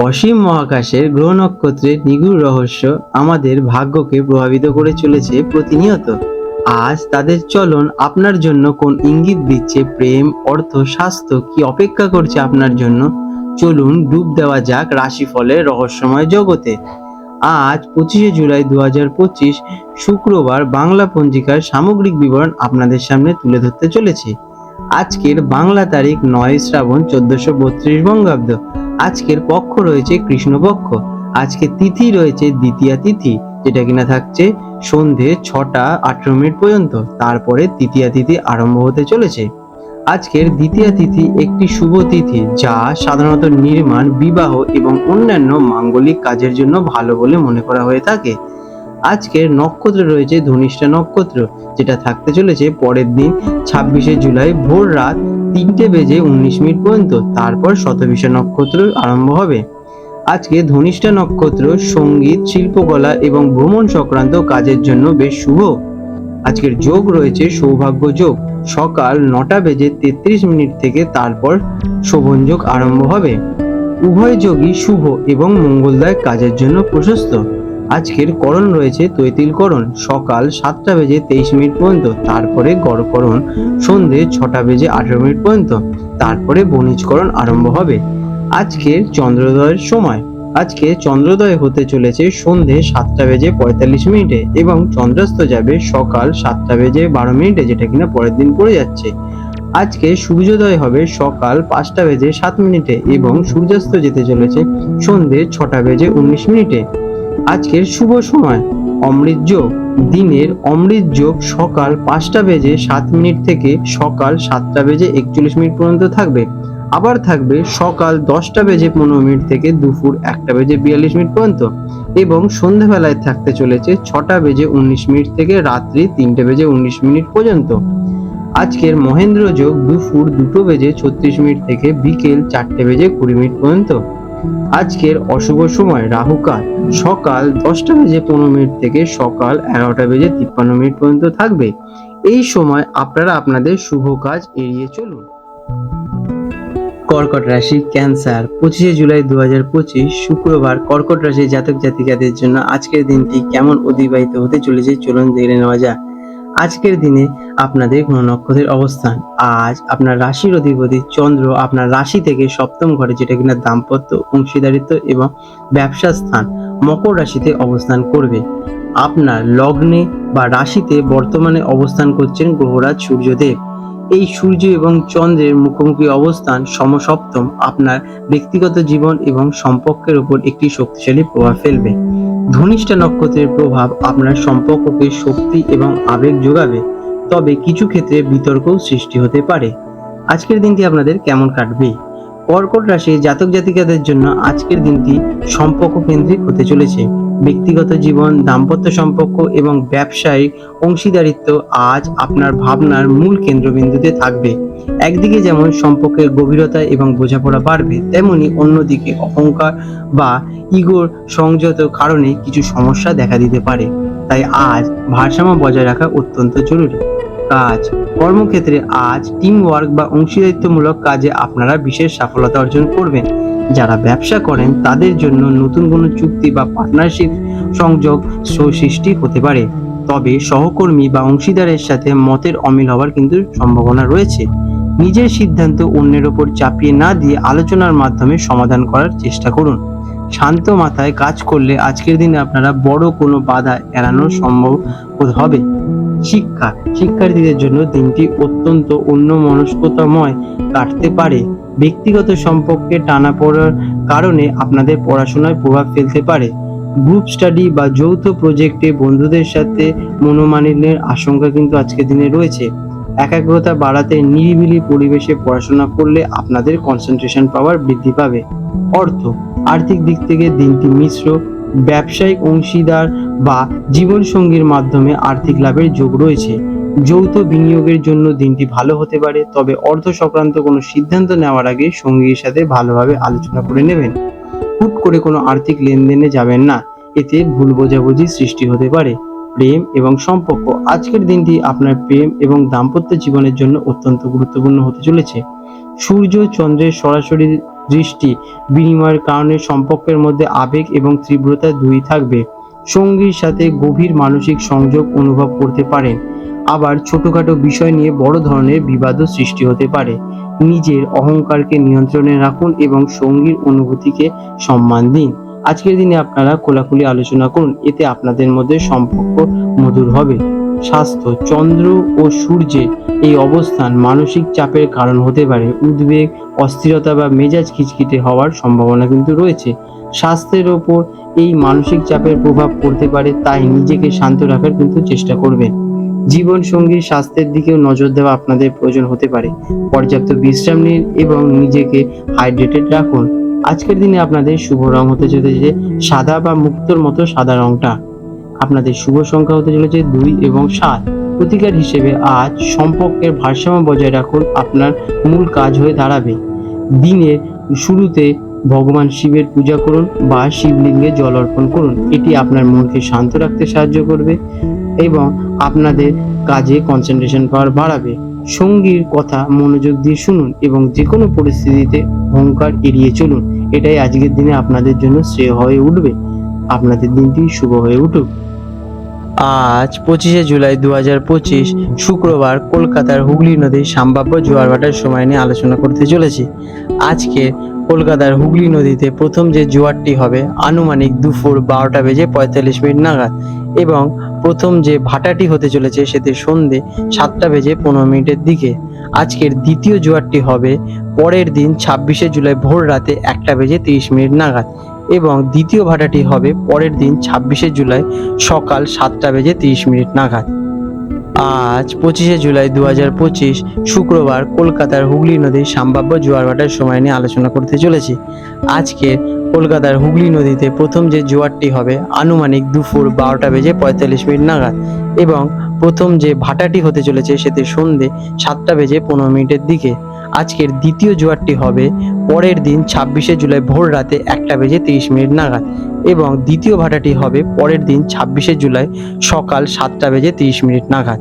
অসীম মহাকাশের গ্রহ নক্ষত্রের নিগূঢ় রহস্য আমাদের ভাগ্যকে প্রভাবিত করে চলেছে প্রতিনিয়ত। আজ তাদের চলন আপনার জন্য কোন ইঙ্গিত দিচ্ছে, প্রেম, অর্থ, স্বাস্থ্য কি অপেক্ষা করছে আপনার জন্য। চলুন ডুব দেওয়া যাক রাশিফলের রহস্যময় জগতে। আজ 25শে জুলাই 2025 শুক্রবার বাংলা পঞ্জিকার সামগ্রিক বিবরণ আপনাদের সামনে তুলে ধরতে চলেছি। আজকের বাংলা তারিখ 9 শ্রাবণ 1432 বঙ্গাব্দ। আজকের পক্ষ রয়েছে কৃষ্ণপক্ষ। আজকে তিথি রয়েছে দ্বিতীয়া তিথি, যেটা কিনা থাকছে সন্ধে 6টা 18 মিনিট পর্যন্ত। তারপরে তৃতীয়া তিথি আরম্ভ হতে চলেছে। আজকের দ্বিতীয়া তিথি একটি শুভ তিথি, যা সাধারণত নির্মাণ, বিবাহ এবং অন্যান্য মাঙ্গলিক কাজের জন্য ভালো বলে মনে করা হয়ে থাকে। আজকের নক্ষত্র রয়েছে ধনিষ্ঠা নক্ষত্র, যেটা থাকতে চলেছে পরের দিন 26শে জুলাই ভোর রাত 3:19 পর্যন্ত। তারপর শতভিষা নক্ষত্র আরম্ভ হবে। আজকে ধনিষ্ঠা নক্ষত্র সঙ্গীত, শিল্পকলা এবং ভ্রমণ সংক্রান্ত কাজের জন্য বেশ শুভ। আজকের যোগ রয়েছে সৌভাগ্য যোগ, সকাল 9:33 থেকে। তারপর শোভন যোগ আরম্ভ হবে। উভয় যোগই শুভ এবং মঙ্গলদায়ক কাজের জন্য প্রশস্ত। আজকের করণ রয়েছে তৈতিলকরণ, সকাল 7:23 পর্যন্ত। তারপরে গড়করণ সন্ধে 6:18 পর্যন্ত। তারপরে বণিজকরণ আরম্ভ হবে। আজকের চন্দ্রোদয়ের সময়, আজকে চন্দ্রোদয় হতে চলেছে সন্ধে 7:45 এবং চন্দ্রাস্ত যাবে সকাল 7:12, যেটা কিনা পরের দিন পড়ে যাচ্ছে। আজকে সূর্যোদয় হবে সকাল 5:07 এবং সূর্যাস্ত যেতে চলেছে সন্ধে 6:19। আজকের শুভ সময় অমৃত যোগ। দিনের অমৃত যোগ সকাল 5:07 থেকে সকাল 7:41 পর্যন্ত থাকবে। আবার থাকবে সকাল 10:15 থেকে দুপুর 1:42 পর্যন্ত এবং সন্ধ্যাবেলায় থাকতে চলেছে 6:19 থেকে রাত্রি 3:19 পর্যন্ত। আজকের মহেন্দ্র যোগ দুপুর 2:36 থেকে বিকেল 4:20 পর্যন্ত। আজকের অশুভ সময় রাহুকাল সকাল 10:15 থেকে সকাল 11:53 পর্যন্ত থাকবে। এই সময় আপনারা আপনাদের শুভ কাজ এড়িয়ে চলুন। কর্কট রাশি, ক্যান্সার। 25শে জুলাই 2025 শুক্রবার কর্কট রাশির জাতক জাতিকাদের জন্য আজকের দিনটি কেমন অতিবাহিত হতে চলেছে চলুন দেখে নেওয়া যাক। আজকের দিনে আপনাদের গ্রহ নক্ষত্রের অবস্থান। আজ আপনার রাশির অধিপতি চন্দ্র আপনার রাশি থেকে সপ্তম ঘরে, যেটা কিনা দাম্পত্য, অংশীদারিত্ব এবং ব্যবসা স্থান, মকর রাশিতে অবস্থান করবে। আপনার লগ্নে বা রাশিতে বর্তমানে অবস্থান করছেন গ্রহরাজ সূর্যদেব। এই সূর্য এবং চন্দ্রের মুখোমুখি অবস্থান সমসপ্তম আপনার ব্যক্তিগত জীবন এবং সম্পর্কের উপর একটি শক্তিশালী প্রভাব ফেলবে। ধনিষ্ঠা নক্ষত্রের প্রভাব আপনার সম্পর্ককে শক্তি এবং আবেগ যোগাবে, তবে কিছু ক্ষেত্রে বিতর্কও সৃষ্টি হতে পারে। আজকের দিনটি আপনাদের কেমন কাটবে? কর্কট রাশি জাতক জাতিকাদের জন্য আজকের দিনটি সম্পর্ক কেন্দ্রিক হতে চলেছে। ব্যক্তিগত জীবন, দাম্পত্য সম্পর্ক এবং ব্যবসায়িক অংশীদারিত্ব আজ আপনার ভাবনার মূল কেন্দ্রবিন্দুতে থাকবে। একদিকে যেমন সম্পর্কের গভীরতা এবং বোঝাপড়া বাড়বে, তেমনি অন্যদিকে অহংকার বা ইগোর সংযত কারণে কিছু সমস্যা দেখা দিতে পারে। তাই আজ ভারসাম্য বজায় রাখা অত্যন্ত জরুরি। কাজ, কর্মক্ষেত্রে আজ টিম ওয়ার্ক বা অংশীদারিত্বমূলক কাজে আপনারা বিশেষ সফলতা অর্জন করবেন। যারা ব্যবসা করেন তাদের জন্য নতুন কোনো চুক্তি বা পার্টনারশিপ সংযোগ সৃষ্টি হতে পারে, তবে সহকর্মী বা অংশীদারের সাথে মতের অমিল হওয়ার কিন্তু সম্ভাবনা রয়েছে। নিজের সিদ্ধান্ত অন্যের ওপর চাপিয়ে না দিয়ে আলোচনার মাধ্যমে সমাধান করার চেষ্টা করুন। শান্ত মাথায় কাজ করলে আজকের দিনে আপনারা বড় কোনো বাধা এড়ানো সম্ভব হবে। শিক্ষার্থীদের জন্য দিনটি অত্যন্ত অন্যমনস্কতাময় কাটতে পারে। ব্যক্তিগত সম্পর্কে টানাপোড়ার কারণে আপনাদের পড়াশোনায় প্রভাব ফেলতে পারে। গ্রুপ স্টাডি বা যৌথ প্রজেক্টে বন্ধুদের সাথে মনোমালিন্যের আশঙ্কা কিন্তু আজকের দিনে রয়েছে। একাগ্রতা বাড়াতে নিরিবিলি পরিবেশে পড়াশোনা করলে আপনাদের কনসেন্ট্রেশন পাওয়ার বৃদ্ধি পাবে। অর্থ, আর্থিক দিক থেকে দিনটি মিশ্র। ব্যবসায়িক অংশীদার বা জীবনসঙ্গীর মাধ্যমে আর্থিক লাভের যোগ রয়েছে। যৌথ বিনিয়োগের জন্য দিনটি ভালো হতে পারে, তবে অর্থ সংক্রান্ত কোনো সিদ্ধান্ত নেওয়ার আগে সঙ্গীর সাথে ভালোভাবে আলোচনা করে নেবেন। হুট করে কোনো আর্থিক লেনদেনে যাবেন না, এতে ভুল বোঝাবুঝি সৃষ্টি হতে পারে। প্রেম এবং সম্পর্ক, আজকের দিনটি আপনার প্রেম এবং দাম্পত্য জীবনের জন্য অত্যন্ত গুরুত্বপূর্ণ হতে চলেছে। সূর্য চন্দ্রের সরাসরি দৃষ্টি বিনিময়ের কারণে সম্পর্কের মধ্যে আবেগ এবং তীব্রতা দুই থাকবে। সঙ্গীর সাথে গভীর মানসিক সংযোগ অনুভব করতে পারেন। আবার ছোটখাটো বিষয় নিয়ে বড় ধরনের বিবাদও সৃষ্টি হতে পারে। নিজের অহংকারকে নিয়ন্ত্রণে রাখুন এবং সঙ্গীর অনুভূতিকে সম্মান দিন। আজকের দিনে আপনারা খোলাখুলি আলোচনা করুন, এতে আপনাদের মধ্যে সম্পর্ক মধুর হবে। স্বাস্থ্য, চন্দ্র ও সূর্যের এই অবস্থান মানসিক চাপের কারণ হতে পারে। উদ্বেগ, অস্থিরতা বা মেজাজ খিটখিটে হওয়ার সম্ভাবনা কিন্তু রয়েছে। স্বাস্থ্যের ওপর এই মানসিক চাপের প্রভাব পড়তে পারে, তাই নিজেকে শান্ত রাখার কিন্তু চেষ্টা করবেন। জীবন সঙ্গীর স্বাস্থ্যের দিকেও নজর দেওয়া আপনাদের প্রয়োজন হতে পারে। পর্যাপ্ত বিশ্রাম নিন এবং নিজেকে হাইড্রেটেড রাখুন। আজকের দিনে আপনাদের শুভ রং হতে চলেছে সাদা বা মুক্তোর মতো সাদা রংটা। আপনাদের শুভ সংখ্যা হতে চলেছে 2 এবং 7। প্রতিকার হিসেবে আজ সম্পর্কের ভারসাম্য বজায় রাখুন আপনার মূল কাজ হয়ে দাঁড়াবে। দিনের শুরুতে ভগবান শিবের পূজা করুন বা শিবলিঙ্গে জল অর্পণ করুন। এটি আপনার মনকে শান্ত রাখতে সাহায্য করবে এবং আপনাদের কাজে কনসেন্ট্রেশন পাওয়ার বাড়াবে। সঙ্গীর কথা মনোযোগ দিয়ে শুনুন এবং যে কোনো পরিস্থিতিতে অহংকার এড়িয়ে চলুন। এটাই আজকের দিনে আপনাদের জন্য শ্রেয় হয়ে উঠবে। আপনাদের দিনটি শুভ হয়ে উঠুক। আজ 25শে জুলাই 2025 শুক্রবার কলকাতার হুগলি নদীর সম্ভাব্য জোয়ার ভাটার সময় নিয়ে আলোচনা করতে চলেছি। আজকে কলকাতার হুগলি নদীতে প্রথম যে জোয়ারটি হবে আনুমানিক দুপুর 12:45 নাগাদ এবং প্রথম যে ভাটাটি হতে চলেছে সেটি সন্ধে 7:15 দিকে। আজকের দ্বিতীয় জোয়ারটি হবে পরের দিন 26শে জুলাই ভোর রাতে 1:30 নাগাদ এবং দ্বিতীয় ভাটাটি হবে পরের দিন 26শে জুলাই সকাল 7:30 নাগাদ। আজ 25শে জুলাই 2025 শুক্রবার কলকাতার হুগলি নদীর সম্ভাব্য জোয়ার ভাটার সময় নিয়ে আলোচনা করতে চলেছি। আজকে কলকাতার হুগলি নদীতে প্রথম যে জোয়ারটি হবে আনুমানিক দুপুর 12:45 নাগাদ এবং প্রথম যে ভাটাটি হতে চলেছে সেটি সন্ধে 7:15 দিকে। আজকের দ্বিতীয় জোয়ারটি হবে পরের দিন 26শে জুলাই ভোর রাতে 1:30 নাগাদ এবং দ্বিতীয় ভাটাটি হবে পরের দিন 26শে জুলাই সকাল 7:30 নাগাদ।